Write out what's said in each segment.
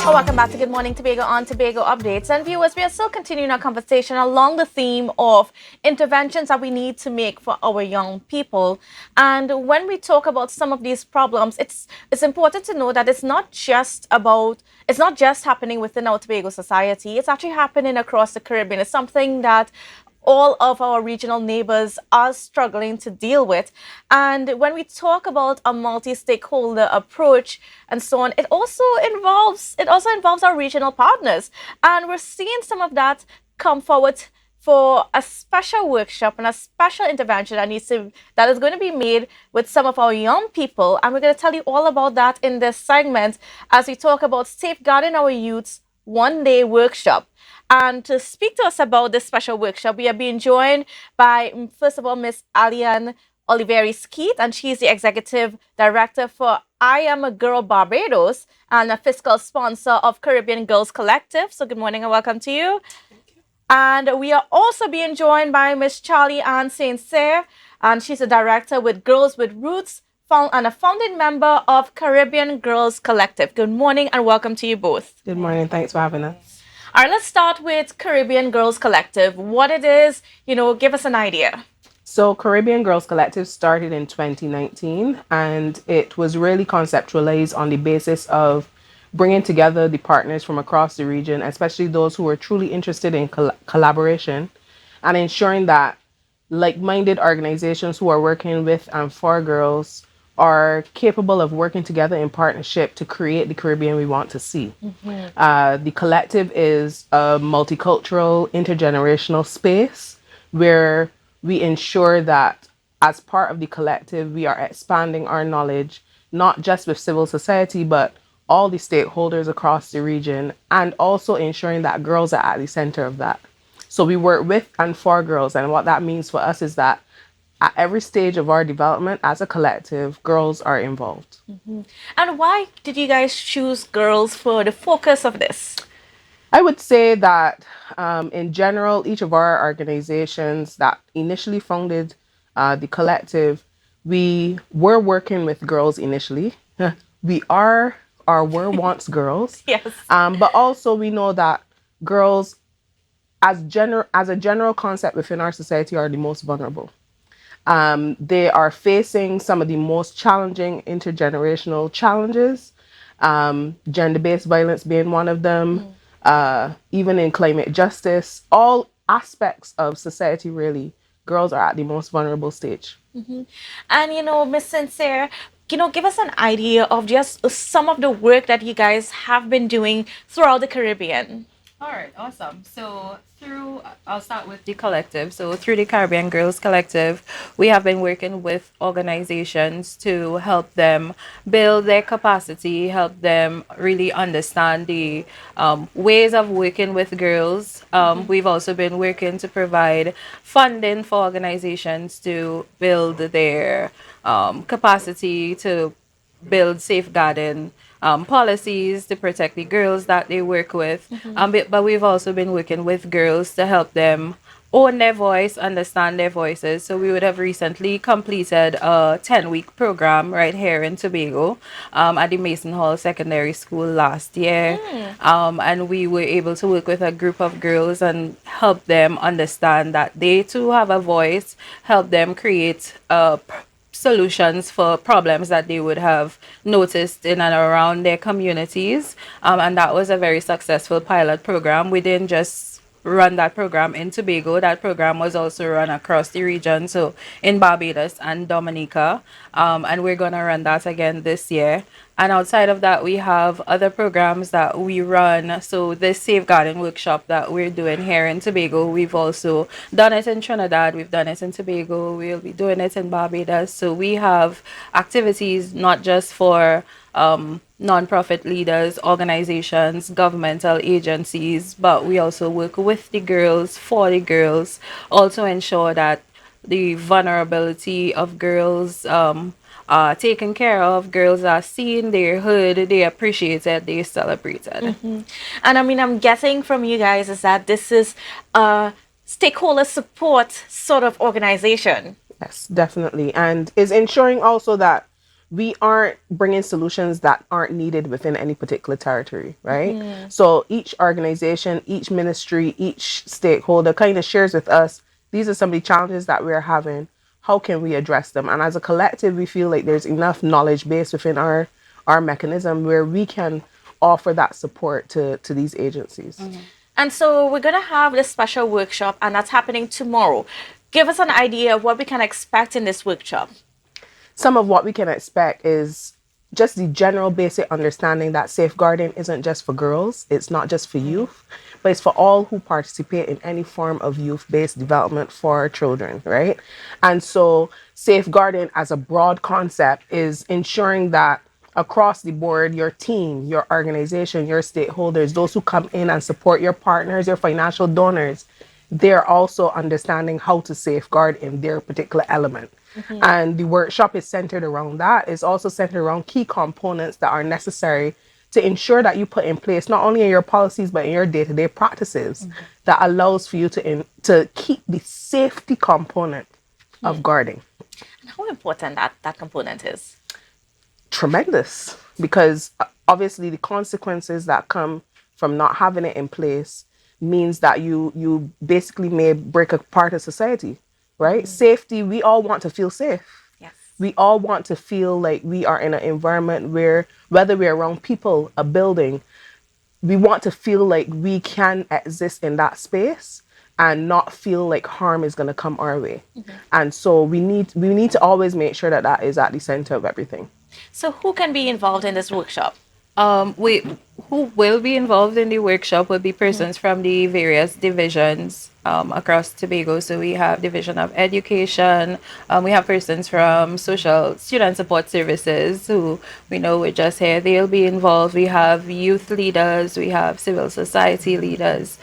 Well, welcome back to Good Morning Tobago on Tobago Updates. And viewers, we are still continuing our conversation along the theme of interventions that we need to make for our young people. And when we talk about some of these problems, it's important to know that it's not just happening within our Tobago society. It's actually happening across the Caribbean. It's something that all of our regional neighbors are struggling to deal with. And when we talk about a multi-stakeholder approach and so on, it also involves our regional partners. And we're seeing some of that come forward for a special workshop and a special intervention that is going to be made with some of our young people. And we're going to tell you all about that in this segment as we talk about safeguarding our youth's one-day workshop. And to speak to us about this special workshop, we are being joined by, first of all, Miss Alian Ollivierre-Skeete, and she's the Executive Director for I Am a Girl Barbados and a fiscal sponsor of Caribbean Girls Collective. So good morning and welcome to you. And we are also being joined by Miss Charlie Ann St. Cyr, and she's a director with Girls with Roots and a founding member of Caribbean Girls Collective. Good morning and welcome to you both. Good morning. Thanks for having us. All right, let's start with Caribbean Girls Collective. What it is, give us an idea. So Caribbean Girls Collective started in 2019, and it was really conceptualized on the basis of bringing together the partners from across the region, especially those who are truly interested in collaboration, and ensuring that like-minded organizations who are working with and for girls are capable of working together in partnership to create the Caribbean we want to see. The collective is a multicultural, intergenerational space where we ensure that as part of the collective, we are expanding our knowledge, not just with civil society, but all the stakeholders across the region, and also ensuring that girls are at the center of that. So we work with and for girls, and what that means for us is that at every stage of our development as a collective, girls are involved. And why did you guys choose girls for the focus of this? I would say that in general, each of our organizations that initially founded the collective, we were working with girls initially. We are or were once girls. Yes. But also we know that girls, as a general concept within our society, are the most vulnerable. They are facing some of the most challenging intergenerational challenges, gender-based violence being one of them, even in climate justice, all aspects of society, really, girls are at the most vulnerable stage. And, Miss Sincere, give us an idea of just some of the work that you guys have been doing throughout the Caribbean. All right, awesome. I'll start with the collective. So through the Caribbean Girls Collective, we have been working with organizations to help them build their capacity, help them really understand the ways of working with girls. We've also been working to provide funding for organizations to build their capacity to build safeguarding policies to protect the girls that they work with. But we've also been working with girls to help them own their voice, understand their voices. So we would have recently completed a 10-week program right here in Tobago at the Mason Hall Secondary School last year. And we were able to work with a group of girls and help them understand that they too have a voice, help them create solutions for problems that they would have noticed in and around their communities. And that was a very successful pilot program. We didn't just run that program in Tobago. That program was also run across the region, so in Barbados and Dominica. And we're going to run that again this year. And outside of that, we have other programs that we run. So this safeguarding workshop that we're doing here in Tobago, we've also done it in Trinidad, we've done it in Tobago, we'll be doing it in Barbados. So we have activities not just for non-profit leaders, organizations, governmental agencies, but we also work with the girls, for the girls, also ensure that the vulnerability of girls are taken care of, girls are seen, they're heard, they're appreciated, they're celebrated. And I'm guessing from you guys is that this is a stakeholder support sort of organization. Yes, definitely. And is ensuring also that we aren't bringing solutions that aren't needed within any particular territory, right? So each organization, each ministry, each stakeholder kind of shares with us, these are some of the challenges that we're having. How can we address them? And as a collective, we feel like there's enough knowledge base within our mechanism where we can offer that support to these agencies. And so we're going to have this special workshop, and that's happening tomorrow. Give us an idea of what we can expect in this workshop. Some of what we can expect is just the general basic understanding that safeguarding isn't just for girls, it's not just for youth, but it's for all who participate in any form of youth based development for children, right? And so, safeguarding as a broad concept is ensuring that across the board, your team, your organization, your stakeholders, those who come in and support your partners, your financial donors, they're also understanding how to safeguard in their particular element. And the workshop is centered around that. It's also centered around key components that are necessary to ensure that you put in place not only in your policies but in your day-to-day practices that allows for you to keep the safety component of guarding. And how important that component is. Tremendous, because obviously the consequences that come from not having it in place means that you basically may break apart a society, right? Safety, we all want to feel safe. Yes. We all want to feel like we are in an environment where, whether we're around people, a building, we want to feel like we can exist in that space and not feel like harm is going to come our way. And so we need to always make sure that that is at the center of everything. So who can be involved in this workshop? We who will be involved in the workshop will be persons from the various divisions across Tobago. So we have division of education. We have persons from social student support services who we know were just here. They'll be involved. We have youth leaders. We have civil society leaders.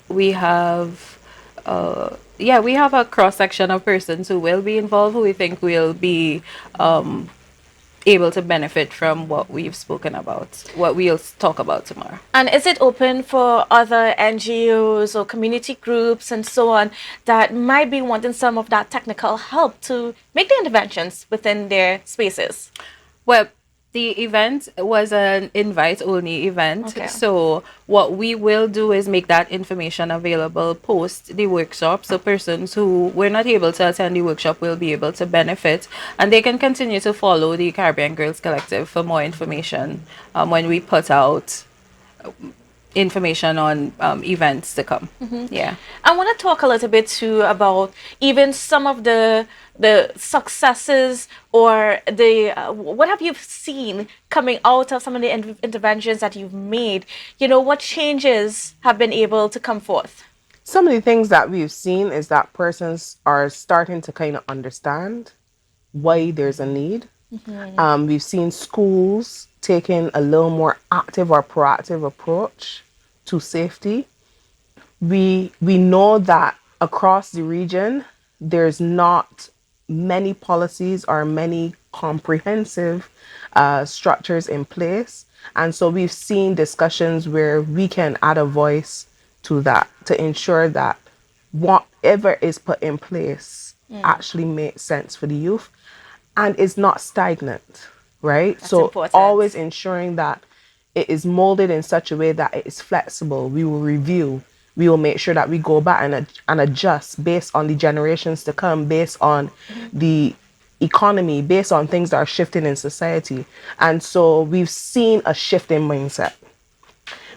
We have. We have a cross section of persons who will be involved, who we think will be able to benefit from what we've spoken about, what we'll talk about tomorrow. And is it open for other NGOs or community groups and so on that might be wanting some of that technical help to make the interventions within their spaces? Well, the event was an invite only event. Okay. So what we will do is make that information available post the workshop. So persons who were not able to attend the workshop will be able to benefit, and they can continue to follow the Caribbean Girls Collective for more information when we put out information on events to come. Yeah. I want to talk a little bit too about even some of the successes or the what have you seen coming out of some of the interventions that you've made. You know, what changes have been able to come forth? Some of the things that we've seen is that persons are starting to kind of understand why there's a need. We've seen schools taking a little more active or proactive approach to safety. We know that across the region, there's not many policies or many comprehensive structures in place. And so we've seen discussions where we can add a voice to that to ensure that whatever is put in place actually makes sense for the youth and is not stagnant, right? That's so important. always ensuring that it is molded in such a way that it is flexible. We will review. We will make sure that we go back and adjust based on the generations to come, based on the economy, based on things that are shifting in society. And so we've seen a shift in mindset.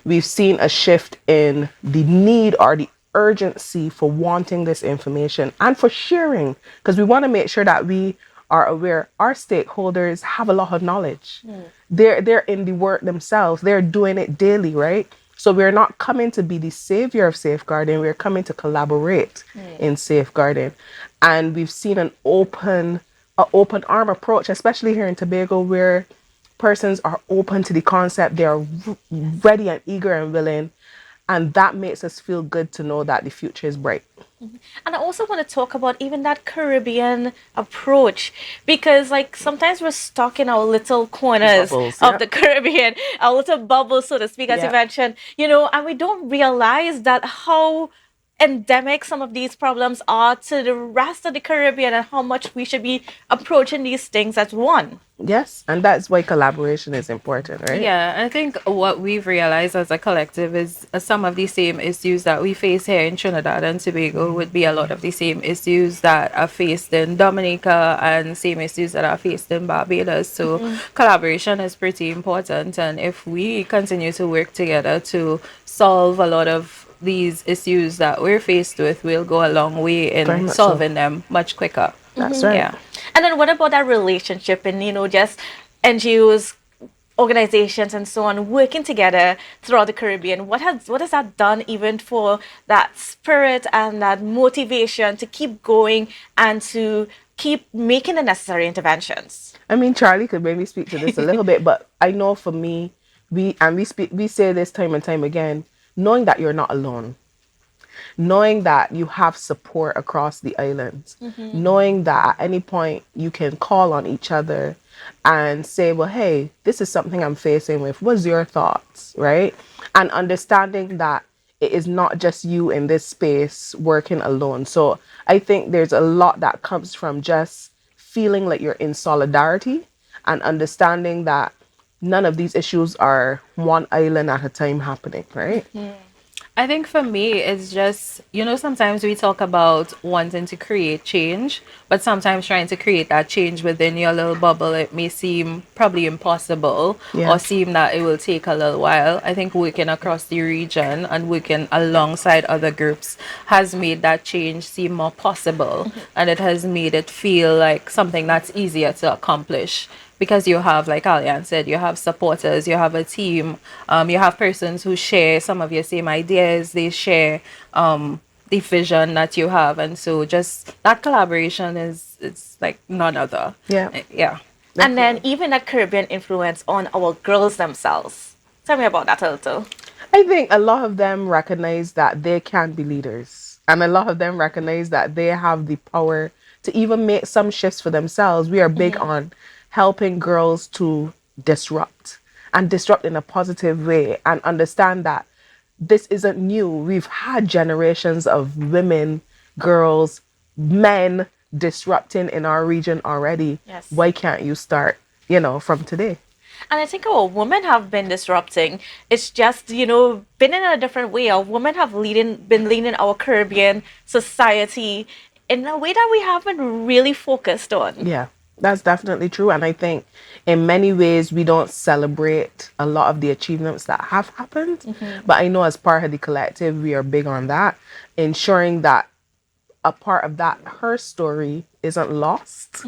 We've seen a shift in the need or the urgency for wanting this information and for sharing, because we want to make sure that we are aware our stakeholders have a lot of knowledge. They're in the work themselves. They're doing it daily, right? So we're not coming to be the savior of safeguarding. We're coming to collaborate in safeguarding. And we've seen an open arm approach, especially here in Tobago, where persons are open to the concept. They are ready and eager and willing. And that makes us feel good to know that the future is bright. And I also want to talk about even that Caribbean approach, because like sometimes we're stuck in our little corners Bubbles, of yeah. the Caribbean, our little bubble, so to speak, as you Yeah. mentioned, you know, and we don't realize that how endemic some of these problems are to the rest of the Caribbean and how much we should be approaching these things as one. Yes, and that's why collaboration is important, right? Yeah, I think what we've realized as a collective is some of the same issues that we face here in Trinidad and Tobago would be a lot of the same issues that are faced in Dominica and same issues that are faced in Barbados. So collaboration is pretty important, and if we continue to work together to solve a lot of these issues that we're faced with, we'll go a long way Very in much so. solving them much quicker. That's right. Yeah. And then what about that relationship and, just NGOs, organizations and so on working together throughout the Caribbean? What has that done even for that spirit and that motivation to keep going and to keep making the necessary interventions? I mean, Charlie could maybe speak to this a little bit, but I know for me, we say this time and time again, knowing that you're not alone, knowing that you have support across the islands, knowing that at any point you can call on each other and say, well, hey, this is something I'm facing with. What's your thoughts, right? And understanding that it is not just you in this space working alone. So I think there's a lot that comes from just feeling like you're in solidarity and understanding that none of these issues are one island at a time happening, right? I think for me, it's just, sometimes we talk about wanting to create change, but sometimes trying to create that change within your little bubble, it may seem probably impossible Yeah. or seem that it will take a little while. I think working across the region and working alongside other groups has made that change seem more possible, and it has made it feel like something that's easier to accomplish because you have, like Alian said, you have supporters, you have a team, you have persons who share some of your same ideas, they share the vision that you have, and so just that collaboration is it's like none other. Yeah. Yeah. And then even that Caribbean influence on our girls themselves. Tell me about that a little. I think a lot of them recognize that they can be leaders. And a lot of them recognize that they have the power to even make some shifts for themselves. We are big on helping girls to disrupt and disrupt in a positive way and understand that this isn't new. We've had generations of women, girls, men disrupting in our region already. Yes. Why can't you start, from today? And I think our women have been disrupting. It's just, been in a different way. Our women have been leading our Caribbean society in a way that we haven't really focused on. Yeah, that's definitely true. And I think in many ways, we don't celebrate a lot of the achievements that have happened. But I know as part of the collective, we are big on that, ensuring that a part of that, her story isn't lost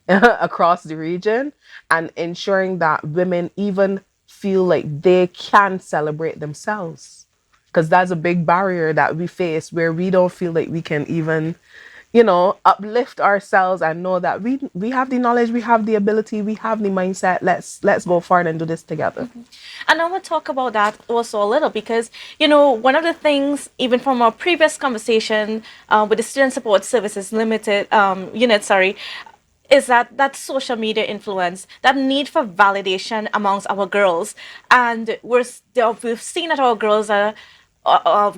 across the region, and ensuring that women even feel like they can celebrate themselves. Because that's a big barrier that we face where we don't feel like we can even uplift ourselves and know that we have the knowledge, we have the ability, we have the mindset. Let's go forward and do this together. And I want to talk about that also a little because, one of the things, even from our previous conversation with the Student Support Services Limited unit, is that social media influence, that need for validation amongst our girls. And we've seen that our girls are,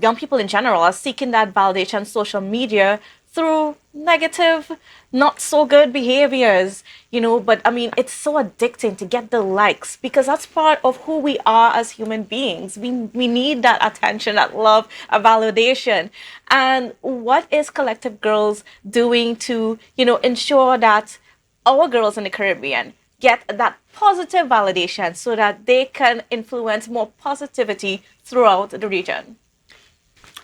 young people in general, are seeking that validation on social media through negative, not so good behaviors, but I mean, it's so addicting to get the likes because that's part of who we are as human beings. We need that attention, that love, a validation. And what is Collective Girls doing to, ensure that our girls in the Caribbean get that positive validation so that they can influence more positivity throughout the region?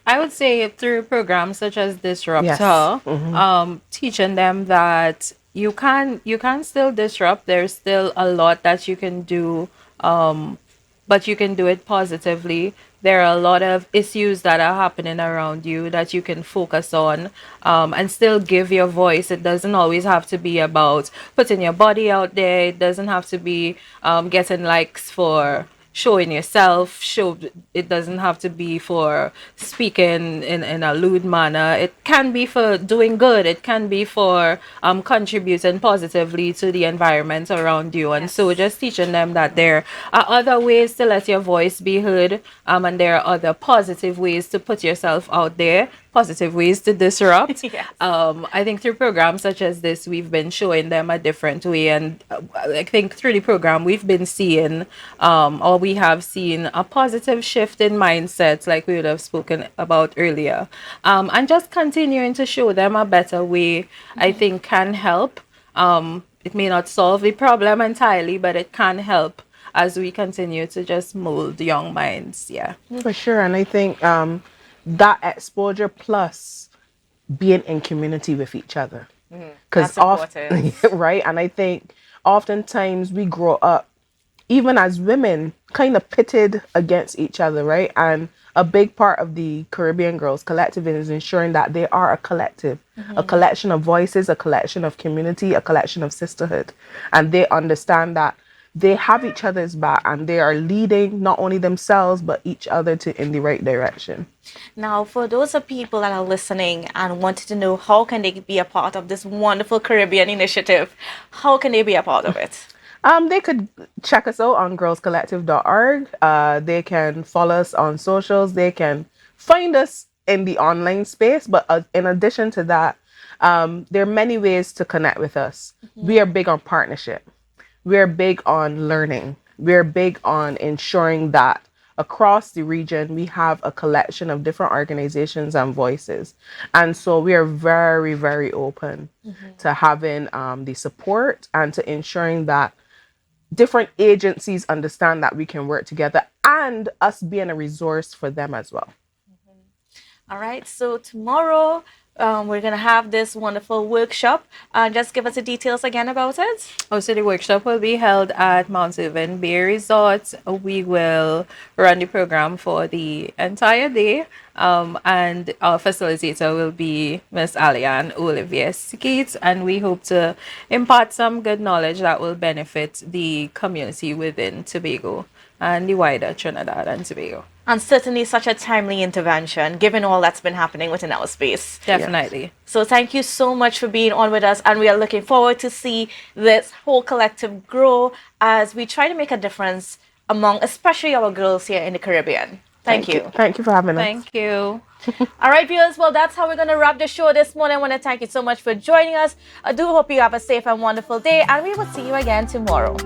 I would say through programs such as Yes. Disruptor, teaching them that you can still disrupt. There's still a lot that you can do, but you can do it positively. There are a lot of issues that are happening around you that you can focus on, and still give your voice. It doesn't always have to be about putting your body out there. It doesn't have to be getting likes for showing yourself. Show it doesn't have to be for speaking in a lewd manner. It can be for doing good. It can be for contributing positively to the environment around you. And so just teaching them that there are other ways to let your voice be heard, and there are other positive ways to put yourself out there, positive ways to disrupt. Yes. I think through programs such as this, we've been showing them a different way. And I think through the program, we've been seeing, or we have seen a positive shift in mindsets, like we would have spoken about earlier. And just continuing to show them a better way, I think can help. It may not solve the problem entirely, but it can help as we continue to just mold young minds. Yeah. For sure. And I think that exposure plus being in community with each other. Because That's important. right? And I think oftentimes we grow up, even as women, kind of pitted against each other, right? And a big part of the Caribbean Girls Collective is ensuring that they are a collective, a collection of voices, a collection of community, a collection of sisterhood. And they understand that they have each other's back and they are leading not only themselves, but each other in the right direction. Now, for those of people that are listening and wanted to know how can they be a part of this wonderful Caribbean initiative, how can they be a part of it? They could check us out on girlscollective.org. They can follow us on socials. They can find us in the online space. But in addition to that, there are many ways to connect with us. We are big on partnership. We're big on learning. We're big on ensuring that across the region, we have a collection of different organizations and voices. And so we are very, very open to having the support and to ensuring that different agencies understand that we can work together and us being a resource for them as well. All right, so tomorrow we're going to have this wonderful workshop. Just give us the details again about it. Also, the workshop will be held at Mount Irving Bay Resort. We will run the program for the entire day. And our facilitator will be Miss Alian Ollivierre-Skeete. And we hope to impart some good knowledge that will benefit the community within Tobago and the wider Trinidad and Tobago. And certainly such a timely intervention, given all that's been happening within our space. Definitely. Yes. So thank you so much for being on with us. And we are looking forward to see this whole collective grow as we try to make a difference among, especially our girls here in the Caribbean. Thank you. Thank you for having us. Thank you. All right, viewers. Well, that's how we're going to wrap the show this morning. I want to thank you so much for joining us. I do hope you have a safe and wonderful day. And we will see you again tomorrow.